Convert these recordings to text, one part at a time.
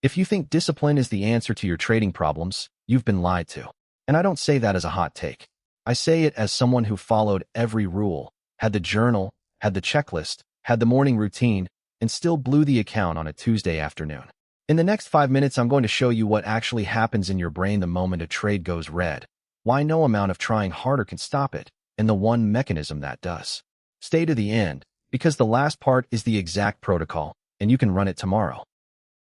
If you think discipline is the answer to your trading problems, you've been lied to. And I don't say that as a hot take. I say it as someone who followed every rule, had the journal, had the checklist, had the morning routine, and still blew the account on a Tuesday afternoon. In the next 5 minutes, I'm going to show you what actually happens in your brain the moment a trade goes red, why no amount of trying harder can stop it, and the one mechanism that does. Stay to the end, because the last part is the exact protocol, and you can run it tomorrow.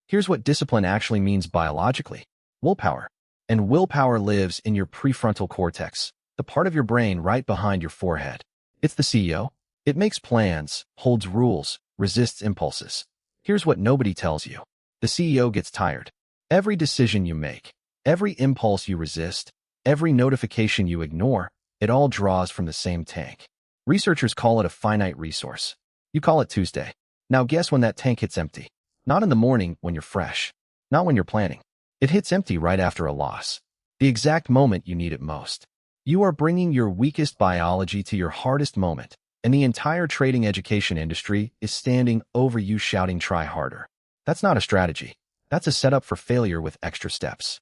Here's what discipline actually means biologically. Willpower. And willpower lives in your prefrontal cortex, the part of your brain right behind your forehead. It's the CEO. It makes plans, holds rules, resists impulses. Here's what nobody tells you. The CEO gets tired. Every decision you make, every impulse you resist, every notification you ignore, it all draws from the same tank. Researchers call it a finite resource. You call it Tuesday. Now guess when that tank hits empty. Not in the morning when you're fresh. Not when you're planning. It hits empty right after a loss. The exact moment you need it most. You are bringing your weakest biology to your hardest moment, and the entire trading education industry is standing over you shouting, "Try harder." That's not a strategy. That's a setup for failure with extra steps.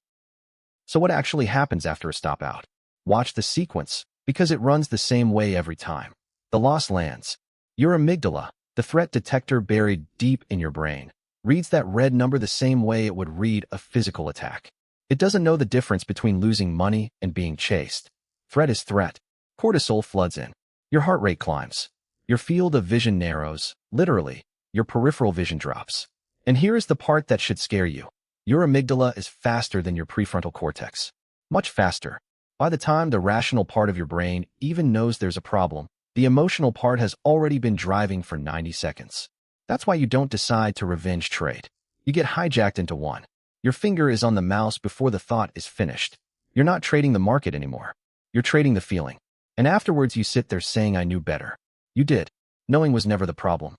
So what actually happens after a stop out? Watch the sequence, because it runs the same way every time. The loss lands. Your amygdala, the threat detector buried deep in your brain, reads that red number the same way it would read a physical attack. It doesn't know the difference between losing money and being chased. Threat is threat. Cortisol floods in. Your heart rate climbs. Your field of vision narrows. Literally, your peripheral vision drops. And here is the part that should scare you. Your amygdala is faster than your prefrontal cortex. Much faster. By the time the rational part of your brain even knows there's a problem, the emotional part has already been driving for 90 seconds. That's why you don't decide to revenge trade. You get hijacked into one. Your finger is on the mouse before the thought is finished. You're not trading the market anymore. You're trading the feeling. And afterwards you sit there saying, "I knew better." You did. Knowing was never the problem.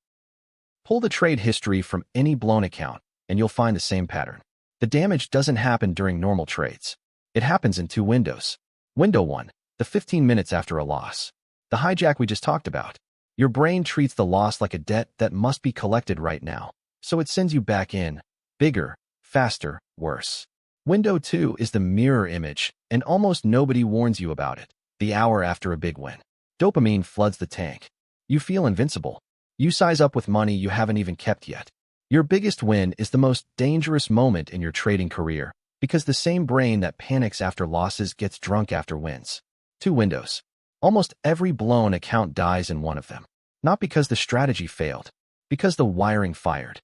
Pull the trade history from any blown account, and you'll find the same pattern. The damage doesn't happen during normal trades. It happens in two windows. Window 1, the 15 minutes after a loss. The hijack we just talked about. Your brain treats the loss like a debt that must be collected right now, so it sends you back in, bigger, faster, worse. Window 2 is the mirror image, and almost nobody warns you about it. The hour after a big win. Dopamine floods the tank. You feel invincible. You size up with money you haven't even kept yet. Your biggest win is the most dangerous moment in your trading career, because the same brain that panics after losses gets drunk after wins. Two windows. Almost every blown account dies in one of them. Not because the strategy failed, because the wiring fired.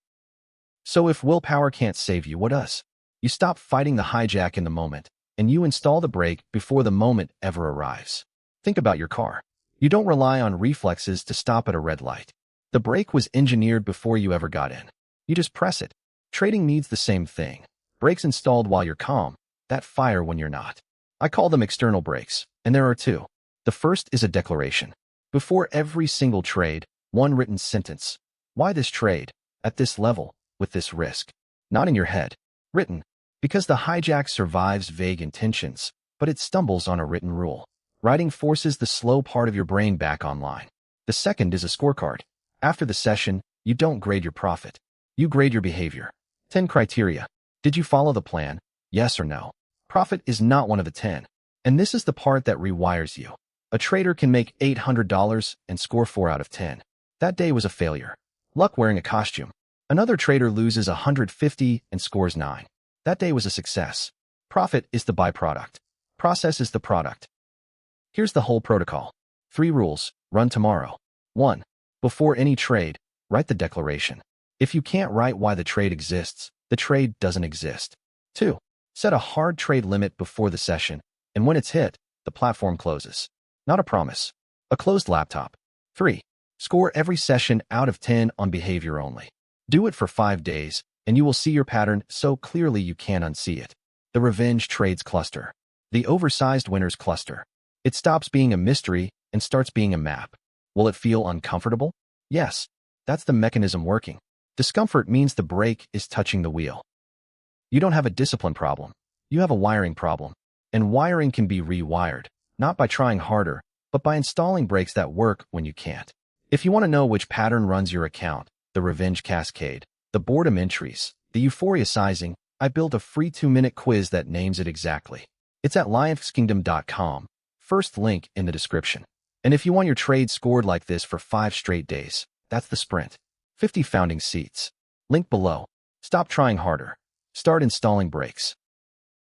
So if willpower can't save you, what does? You stop fighting the hijack in the moment, and you install the brake before the moment ever arrives. Think about your car. You don't rely on reflexes to stop at a red light. The brake was engineered before you ever got in. You just press it. Trading needs the same thing. Brakes installed while you're calm, that fire when you're not. I call them external brakes, and there are two. The first is a declaration. Before every single trade, one written sentence. Why this trade? At this level? With this risk? Not in your head. Written. Because the hijack survives vague intentions, but it stumbles on a written rule. Writing forces the slow part of your brain back online. The second is a scorecard. After the session, you don't grade your profit. You grade your behavior. 10 criteria. Did you follow the plan? Yes or no? Profit is not one of the 10. And this is the part that rewires you. A trader can make $800 and score 4 out of 10. That day was a failure. Luck wearing a costume. Another trader loses 150 and scores 9. That day was a success. Profit is the byproduct. Process is the product. Here's the whole protocol. 3 rules. Run tomorrow. 1. Before any trade, write the declaration. If you can't write why the trade exists, the trade doesn't exist. 2. Set a hard trade limit before the session, and when it's hit, the platform closes. Not a promise. A closed laptop. 3. Score every session out of 10 on behavior only. Do it for 5 days, and you will see your pattern so clearly you can't unsee it. The revenge trades cluster. The oversized winners cluster. It stops being a mystery and starts being a map. Will it feel uncomfortable? Yes. That's the mechanism working. Discomfort means the brake is touching the wheel. You don't have a discipline problem. You have a wiring problem. And wiring can be rewired, not by trying harder, but by installing brakes that work when you can't. If you want to know which pattern runs your account, the revenge cascade, the boredom entries, The euphoria sizing, I built a free 2-minute quiz that names it exactly. It's at lionskingdom.com, first link in the description. And if you want your trade scored like this for 5 straight days, that's the sprint. 50 founding seats. Link below. Stop trying harder. Start installing brakes.